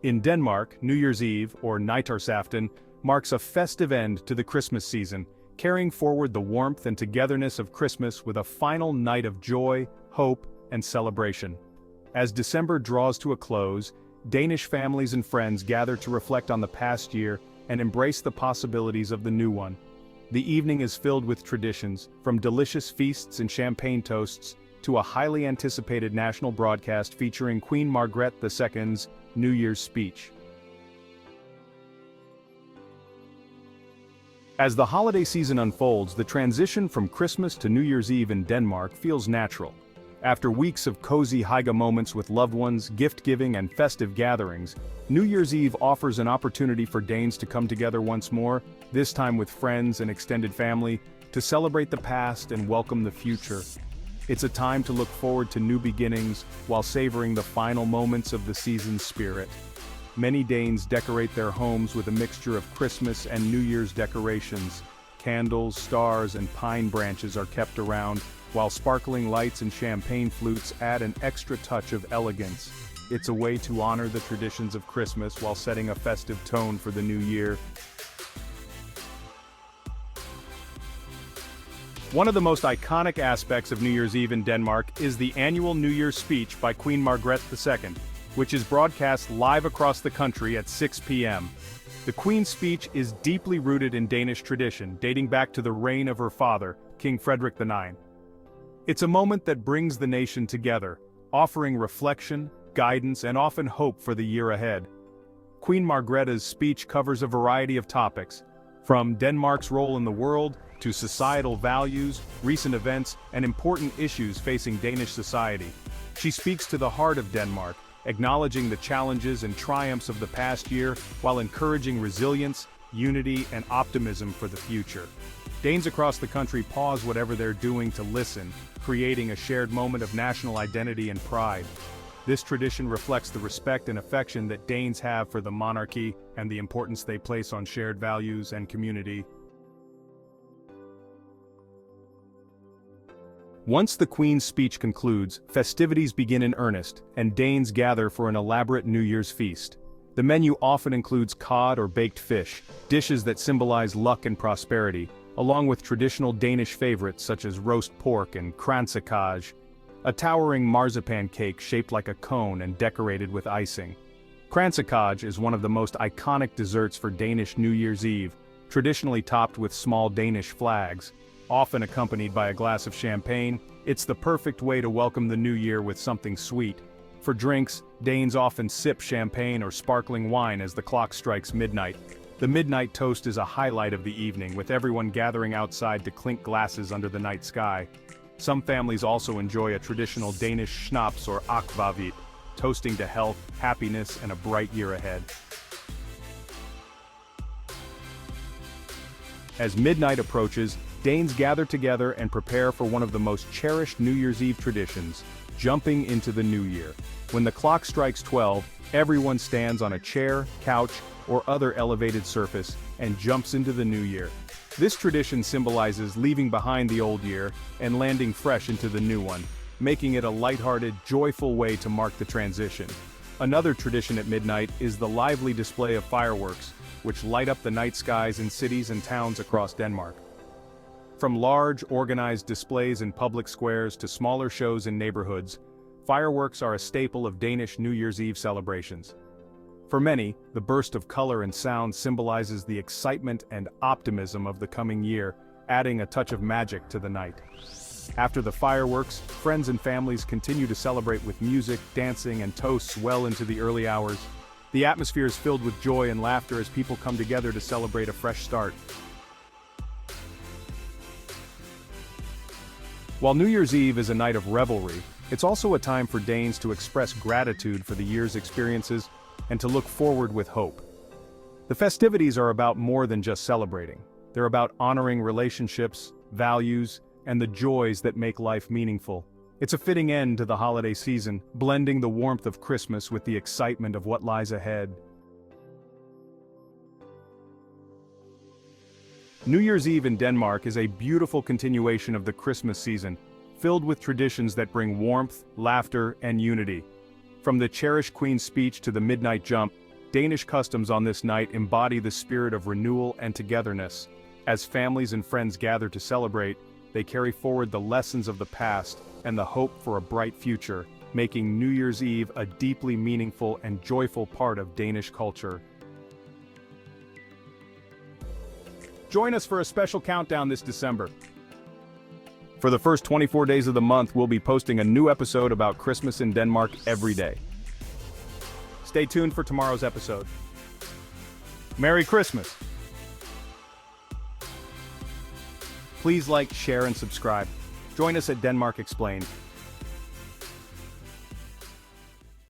In Denmark, New Year's Eve, or Nytårsaften, marks a festive end to the Christmas season, carrying forward the warmth and togetherness of Christmas with a final night of joy, hope, and celebration. As December draws to a close, Danish families and friends gather to reflect on the past year and embrace the possibilities of the new one. The evening is filled with traditions, from delicious feasts and champagne toasts to a highly anticipated national broadcast featuring Queen Margrethe II's New Year's speech. As the holiday season unfolds, the transition from Christmas to New Year's Eve in Denmark feels natural. After weeks of cozy hygge moments with loved ones, gift-giving and festive gatherings, New Year's Eve offers an opportunity for Danes to come together once more, this time with friends and extended family, to celebrate the past and welcome the future. It's a time to look forward to new beginnings while savoring the final moments of the season's spirit. Many Danes decorate their homes with a mixture of Christmas and New Year's decorations. Candles, stars, and pine branches are kept around, while sparkling lights and champagne flutes add an extra touch of elegance. It's a way to honor the traditions of Christmas while setting a festive tone for the new year. One of the most iconic aspects of New Year's Eve in Denmark is the annual New Year's speech by Queen Margrethe II, which is broadcast live across the country at 6 p.m. The Queen's speech is deeply rooted in Danish tradition, dating back to the reign of her father, King Frederik IX. It's a moment that brings the nation together, offering reflection, guidance, and often hope for the year ahead. Queen Margrethe's speech covers a variety of topics, from Denmark's role in the world to societal values, recent events, and important issues facing Danish society. She speaks to the heart of Denmark, acknowledging the challenges and triumphs of the past year while encouraging resilience, unity, and optimism for the future. Danes across the country pause whatever they're doing to listen, creating a shared moment of national identity and pride. This tradition reflects the respect and affection that Danes have for the monarchy and the importance they place on shared values and community. Once the Queen's speech concludes, festivities begin in earnest, and Danes gather for an elaborate New Year's feast. The menu often includes cod or baked fish, dishes that symbolize luck and prosperity, along with traditional Danish favorites such as roast pork and kransekage, a towering marzipan cake shaped like a cone and decorated with icing. Kransekage is one of the most iconic desserts for Danish New Year's Eve, traditionally topped with small Danish flags. Often accompanied by a glass of champagne, it's the perfect way to welcome the new year with something sweet. For drinks, Danes often sip champagne or sparkling wine as the clock strikes midnight. The midnight toast is a highlight of the evening, with everyone gathering outside to clink glasses under the night sky. Some families also enjoy a traditional Danish schnapps or akvavit, toasting to health, happiness, and a bright year ahead. As midnight approaches, Danes gather together and prepare for one of the most cherished New Year's Eve traditions, jumping into the new year. When the clock strikes 12, everyone stands on a chair, couch, or other elevated surface and jumps into the new year. This tradition symbolizes leaving behind the old year and landing fresh into the new one, making it a lighthearted, joyful way to mark the transition. Another tradition at midnight is the lively display of fireworks, which light up the night skies in cities and towns across Denmark. From large, organized displays in public squares to smaller shows in neighborhoods, fireworks are a staple of Danish New Year's Eve celebrations. For many, the burst of color and sound symbolizes the excitement and optimism of the coming year, adding a touch of magic to the night. After the fireworks, friends and families continue to celebrate with music, dancing, and toasts well into the early hours. The atmosphere is filled with joy and laughter as people come together to celebrate a fresh start. While New Year's Eve is a night of revelry, it's also a time for Danes to express gratitude for the year's experiences and to look forward with hope. The festivities are about more than just celebrating. They're about honoring relationships, values, and the joys that make life meaningful. It's a fitting end to the holiday season, blending the warmth of Christmas with the excitement of what lies ahead. New Year's Eve in Denmark is a beautiful continuation of the Christmas season, filled with traditions that bring warmth, laughter, and unity. From the cherished Queen's speech to the midnight jump, Danish customs on this night embody the spirit of renewal and togetherness. As families and friends gather to celebrate, they carry forward the lessons of the past and the hope for a bright future, making New Year's Eve a deeply meaningful and joyful part of Danish culture. Join us for a special countdown this December. For the first 24 days of the month, we'll be posting a new episode about Christmas in Denmark every day. Stay tuned for tomorrow's episode. Merry Christmas! Please like, share, and subscribe. Join us at Denmark Explained,